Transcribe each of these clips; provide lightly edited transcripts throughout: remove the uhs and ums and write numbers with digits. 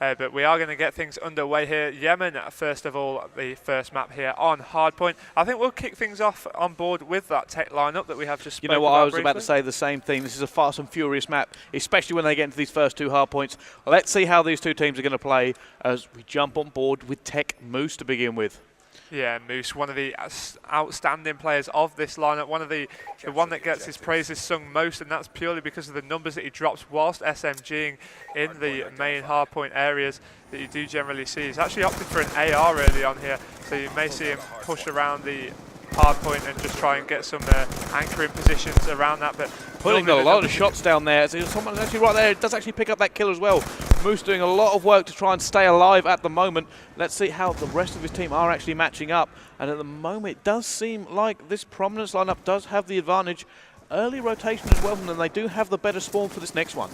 but we are going to get things underway here. Yemen, first of all, the first map here on Hardpoint. I think we'll kick things off on board with that tech lineup that we have just spoken about. You know what, I was briefly. about to say the same thing. This is a fast and furious map, especially when they get into these first two hardpoints. Let's see how these two teams are going to play as we jump on board with Tech Moose to begin with. Yeah, Moose, one of the outstanding players of this lineup, the one that gets his praises sung most, and that's purely because of the numbers that he drops whilst SMGing in the main hardpoint areas that you do generally see. He's actually opted for an AR early on here, so you may see him push around the hardpoint and just try and get some anchoring positions around that. But putting a lot of shots down there. So someone actually right there does actually pick up that kill as well. Moose doing a lot of work to try and stay alive at the moment. Let's see how the rest of his team are actually matching up. And at the moment, it does seem like this Prominence lineup does have the advantage. Early rotation as well, and then they do have the better spawn for this next one.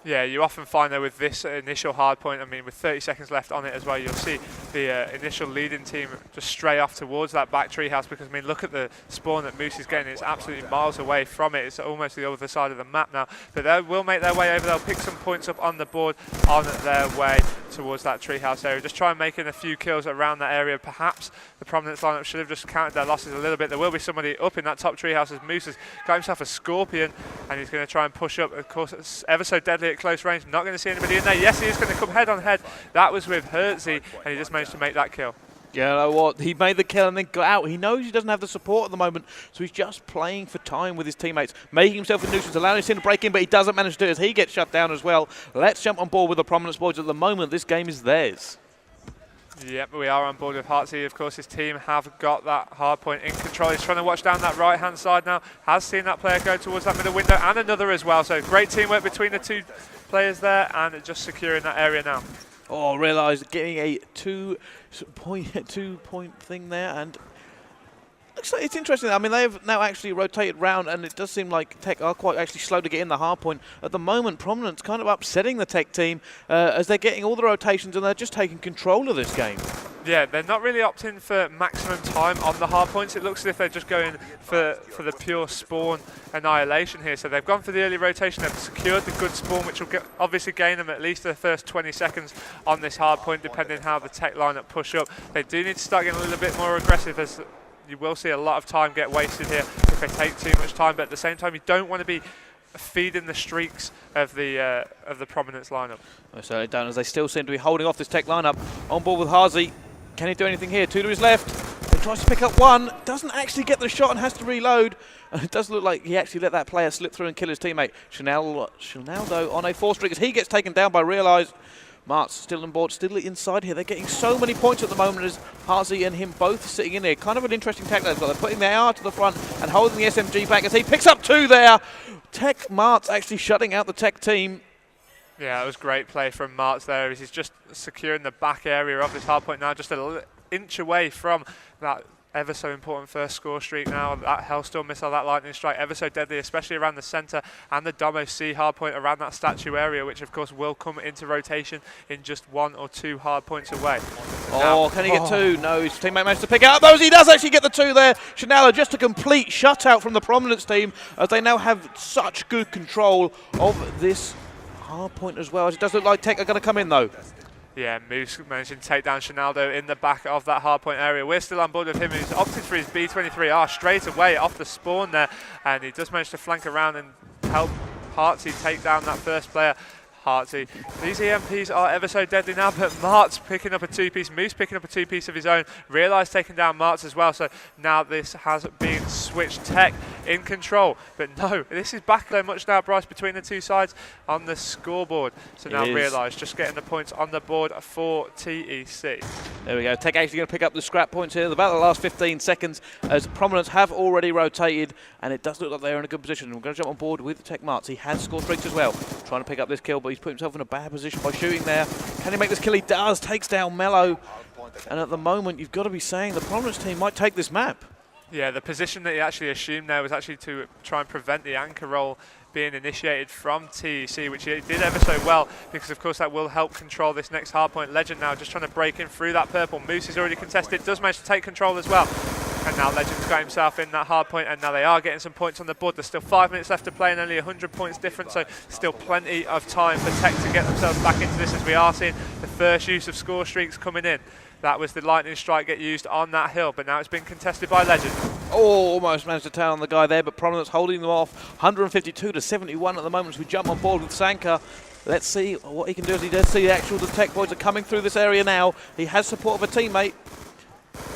Yeah, you often find that with this initial hardpoint, I mean, with 30 seconds left on it as well, you'll see the initial leading team just stray off towards that back treehouse because, I mean, look at the spawn that Moose is getting. It's absolutely miles away from it. It's almost the other side of the map now. But they will make their way over. They'll pick some points up on the board on their way towards that treehouse area. Just try and make in a few kills around that area. Perhaps the Prominence lineup should have just counted their losses a little bit. There will be somebody up in that top treehouse as Moose has got himself a Scorpion, and he's going to try and push up. Of course, it's ever so deadly at close range. Not going to see anybody in there. Yes, he is going to come head on head. That was with Hertzy, and he just managed to make that kill. Yeah, you know what? He made the kill and then got out. He knows he doesn't have the support at the moment, so he's just playing for time with his teammates, making himself a nuisance, allowing his team to break in, but he doesn't manage to do it as he gets shut down as well. Let's jump on board with the Prominence boys. At the moment, this game is theirs. Yep, we are on board with Heartsy. Of course, his team have got that hard point in control. He's trying to watch down that right-hand side now. Has seen that player go towards that middle window and another as well. So great teamwork between the two players there and just securing that area now. Oh, realised getting a two-point thing there, and looks like it's interesting. I mean, they've now actually rotated round, and it does seem like Tech are quite actually slow to get in the hard point. At the moment, Prominence kind of upsetting the Tech team as they're getting all the rotations and they're just taking control of this game. Yeah, they're not really opting for maximum time on the hard points. It looks as if they're just going for the pure spawn annihilation here. So they've gone for the early rotation. They've secured the good spawn, which will obviously gain them at least the first 20 seconds on this hard point, depending how the Tech lineup push up. They do need to start getting a little bit more aggressive, as you will see a lot of time get wasted here if they take too much time. But at the same time, you don't want to be feeding the streaks of the Prominence lineup. They certainly don't, as they still seem to be holding off this Tech lineup. On board with Harzy. Can he do anything here? Two to his left. He tries to pick up one. Doesn't actually get the shot and has to reload. And it does look like he actually let that player slip through and kill his teammate. Chanaldo on a 4 streak as he gets taken down by Realize. Mart's still on board, still inside here. They're getting so many points at the moment as Harzy and him both sitting in there. Kind of an interesting tactic they've got. They're putting their AR to the front and holding the SMG back as he picks up two there. Tech Mart's actually shutting out the Tech team. Yeah, it was great play from Martz there. He's just securing the back area of this hardpoint now, just a little inch away from that ever so important first score streak now. That Hellstorm missile, that lightning strike, ever so deadly, especially around the centre, and the Domo C hardpoint around that statue area, which of course will come into rotation in just 1 or 2 hardpoints away. Oh, can he get two? No, his teammate managed to pick out those. He does actually get the two there. Chanala, just a complete shutout from the Prominence team, as they now have such good control of this hard point as well, as it does look like Tech are going to come in though. Yeah, Moose managing to take down Chanaldo in the back of that hardpoint area. We're still on board with him. He's opted for his B23R straight away off the spawn there, and he does manage to flank around and help Heartsy take down that first player. Heartsy. These EMPs are ever so deadly now, but Mart's picking up a two-piece. Moose picking up a two-piece of his own. Realize taking down Mart's as well, so now this has been switched. Tech in control, but no, this is back so much now, Bryce, between the two sides on the scoreboard. So now Realize just getting the points on the board for TEC. There we go. Tech actually going to pick up the scrap points here. About the last 15 seconds, as Prominence have already rotated, and it does look like they're in a good position. We're going to jump on board with Tech Martz. He has scored streaks as well, trying to pick up this kill, but he's put himself in a bad position by shooting there. Can he make this kill? He does. Takes down Mello. And at the moment, you've got to be saying the Prominence team might take this map. Yeah, the position that he actually assumed there was actually to try and prevent the anchor roll being initiated from TEC, which he did ever so well, because of course that will help control this next hardpoint. Legend now just trying to break in through that purple. Moose is already contested, does manage to take control as well. And now Legend's got himself in that hard point, and now they are getting some points on the board. There's still 5 minutes left to play and only 100 points difference, so still plenty of time for Tech to get themselves back into this, as we are seeing the first use of score streaks coming in. That was the lightning strike get used on that hill, but now it's been contested by Legend. Oh, almost managed to turn on the guy there, but Prominence holding them off. 152 to 71 at the moment as we jump on board with Sanka. Let's see what he can do as he does see the Tech boys are coming through this area now. He has support of a teammate.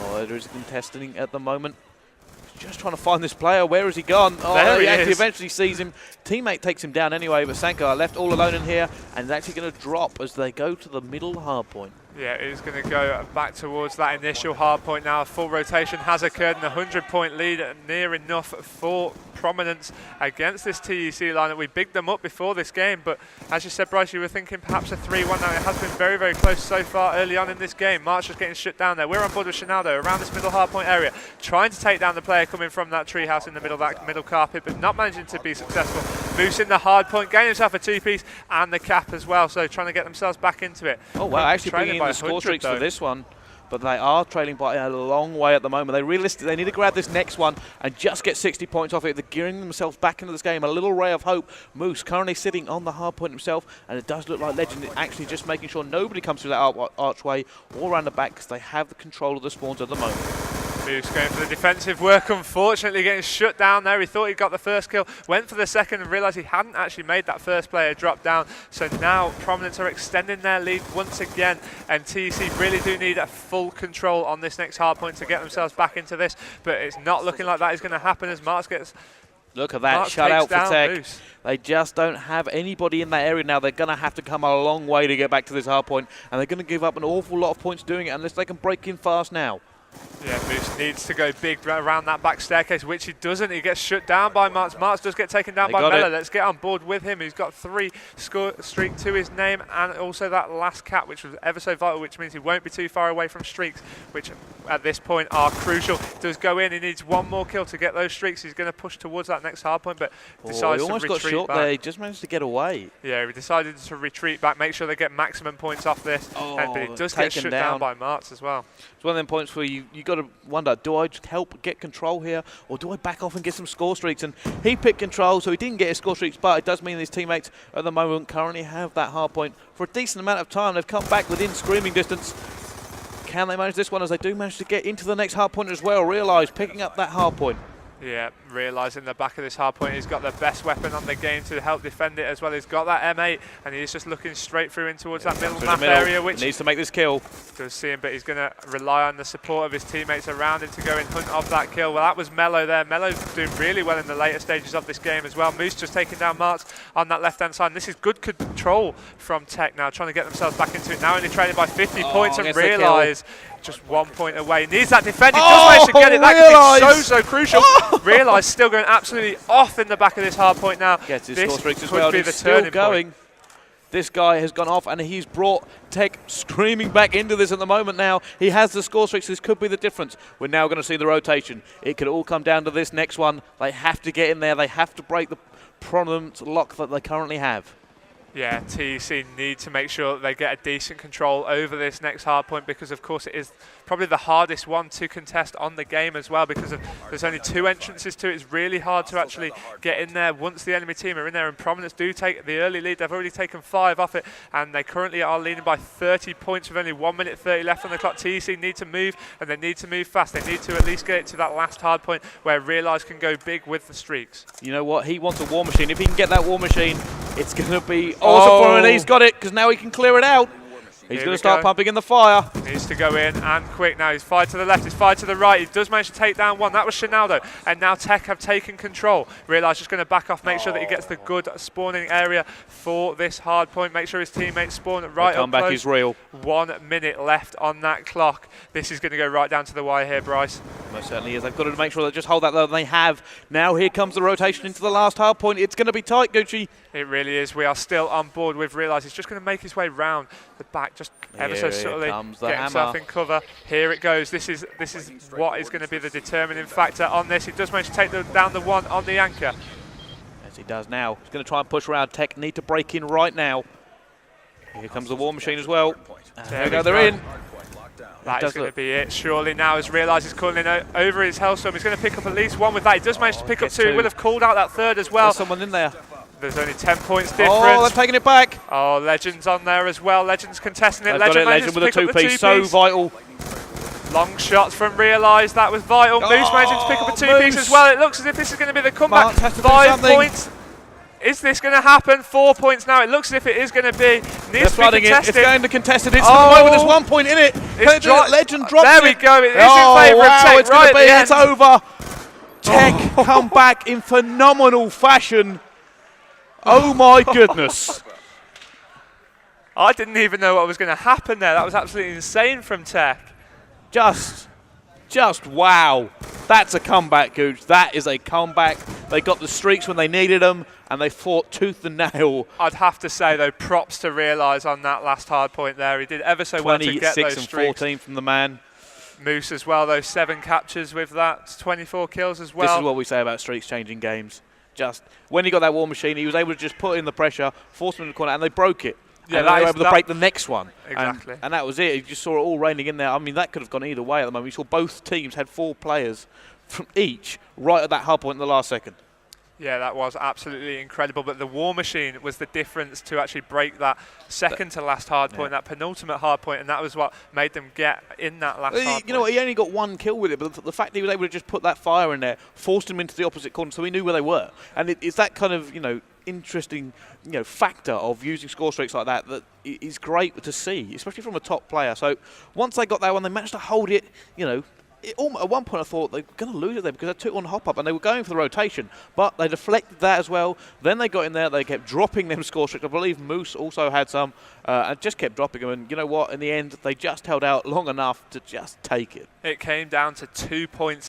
Oh, there is contesting at the moment. He's just trying to find this player. Where has he gone? Oh, there he he actually is. eventually sees him. Teammate takes him down anyway, but Sanka left all alone in here and is actually going to drop as they go to the middle hard point. Yeah, it is going to go back towards that initial hard point now. A full rotation has occurred and a 100-point lead near enough for Prominence against this TEC lineup. We bigged them up before this game, but as you said, Bryce, you were thinking perhaps a 3-1 now. It has been very, very close so far early on in this game. March is getting shut down there. We're on board with Shinaldo around this middle hard point area, trying to take down the player coming from that treehouse in the middle of that middle carpet, but not managing to be successful. Moose in the hard point, getting himself a 2-piece and the cap as well, so trying to get themselves back into it. Oh, wow, actually bringing in the score streaks for this one. But they are trailing by a long way at the moment. They need to grab this next one and just get 60 points off it. They're gearing themselves back into this game. A little ray of hope. Moose currently sitting on the hard point himself, and it does look like Legend actually just making sure nobody comes through that archway or around the back, because they have the control of the spawns at the moment. Moose going for the defensive work, unfortunately getting shut down there. He thought he got the first kill, went for the second and realised he hadn't actually made that first player drop down. So now Prominence are extending their lead once again, and TEC really do need a full control on this next hard point to get themselves back into this, but it's not looking like that is going to happen as Marks gets... Look at that Marks shutout for Tech. Moose. They just don't have anybody in that area now. They're going to have to come a long way to get back to this hard point, and they're going to give up an awful lot of points doing it unless they can break in fast now. Yeah, Moose needs to go big around that back staircase, which he doesn't. He gets shut down by Marks. Marks does get taken down by Mella. Let's get on board with him. He's got 3 score streak to his name, and also that last cap, which was ever so vital, which means he won't be too far away from streaks, which at this point are crucial. Does go in. He needs 1 more kill to get those streaks. He's going to push towards that next hard point, but decides to retreat back. He almost got short there. He just managed to get away. Yeah, he decided to retreat back, make sure they get maximum points off this, but he does get shut down by Marks as well. It's one of them points where you got to wonder, do I just help get control here, or do I back off and get some score streaks? And he picked control, so he didn't get his score streaks, but it does mean his teammates at the moment currently have that hard point for a decent amount of time. They've come back within screaming distance. Can they manage this one, as they do manage to get into the next hard point as well? Realise picking up that hard point. Yeah, realising the back of this hard point, he's got the best weapon on the game to help defend it as well. He's got that M8, and he's just looking straight through in towards that middle map area, which needs to make this kill. Does see him, but he's going to rely on the support of his teammates around him to go in hunt of that kill. Well, that was Mello there. Mello's doing really well in the later stages of this game as well. Moose just taking down Marks on that left-hand side. And this is good control from Tech now, trying to get themselves back into it. Now only trailing by 50 points, and realise just 1 point away. Needs that defend. He does manage to get it. That could be so crucial. Realise still going absolutely off in the back of this hard point now. Gets his this score streaks as could well. be the Still turning going. point. This guy has gone off, and he's brought Tech screaming back into this at the moment now. He has the score streaks. This could be the difference. We're now going to see the rotation. It could all come down to this next one. They have to get in there. They have to break the Prominence lock that they currently have. Yeah, TEC need to make sure that they get a decent control over this next hard point, because of course it is probably the hardest one to contest on the game as well, because there's only 2 entrances to it. It's really hard to actually get in there once the enemy team are in there, and Prominence do take the early lead. They've already taken 5 off it, and they currently are leading by 30 points with only 1 minute 30 left on the clock. TEC need to move, and they need to move fast. They need to at least get it to that last hard point where Realise can go big with the streaks. You know what? He wants a war machine. If he can get that war machine, it's going to be awesome for him, and he's got it, because now he can clear it out. He's going to start pumping in the fire. Needs to go in and quick now. He's fired to the left, he's fired to the right. He does manage to take down 1. That was Shinaldo. And now Tech have taken control. Realise just going to back off, make sure that he gets the good spawning area for this hard point. Make sure his teammates spawn right up close. The comeback is real. 1 minute left on that clock. This is going to go right down to the wire here, Bryce. Most certainly is. They've got to make sure they just hold that though. They have. Now here comes the rotation into the last hard point. It's going to be tight, Gucci. It really is. We are still on board with Realise. He's just going to make his way round the back, just ever so subtly, get himself in cover. Here it goes. This is what is going to be the determining factor on this. He does manage to take down the 1 on the anchor. As he does now. He's going to try and push around. Tech need to break in right now. Here comes the war machine as well. There we go. They're in. That is going to be it, surely now, as Realise is calling over his Hellstorm. He's going to pick up at least one with that. He does manage to pick up two. He will have called out that third as well. There's someone in there. There's only 10 points difference. Oh, they're taking it back. Oh, Legend's on there as well. Legend's contesting it. Legend with a two-piece, so vital. Long shots from Realise, that was vital. Moose managing to pick up a two-piece as well. It looks as if this is going to be the comeback. 5 points. Is this going to happen? 4 points now. It looks as if it is going to be. Needs to be contested. It's going to contest it. It's for the moment. There's 1 point in it. Legend drops it. There we go. It is in favour of Tech. It's going to be. It's over. Tech come back in phenomenal fashion. Oh my goodness. I didn't even know what was going to happen there. That was absolutely insane from Tech. Just wow. That's a comeback, Gooch. That is a comeback. They got the streaks when they needed them, and they fought tooth and nail. I'd have to say, though, props to Realise on that last hard point there. He did ever so well to get those streaks. 26 and 14 from the man. Moose as well, those 7 captures with that. 24 kills as well. This is what we say about streaks changing games. Just when he got that War Machine, he was able to just put in the pressure, force them in the corner, and they broke it. Yeah, and they were able to break the next one. Exactly. And that was it. You just saw it all raining in there. I mean, that could have gone either way at the moment. You saw both teams had 4 players from each right at that hard point in the last second. Yeah, that was absolutely incredible. But the War Machine was the difference to actually break that second to last hard point, that penultimate hard point, and that was what made them get in that last hard point. You know what, he only got 1 kill with it, but the fact he was able to just put that fire in there forced him into the opposite corner, so he knew where they were. And it's that kind of, interesting, factor of using score streaks like that that is great to see, especially from a top player. So once they got that one, they managed to hold it, at one point I thought they were going to lose it there because they took one hop up and they were going for the rotation, but they deflected that as well. Then they got in there, they kept dropping them score streaks. I believe Moose also had some and just kept dropping them. And you know what, in the end, they just held out long enough to just take it. It came down to 2 points.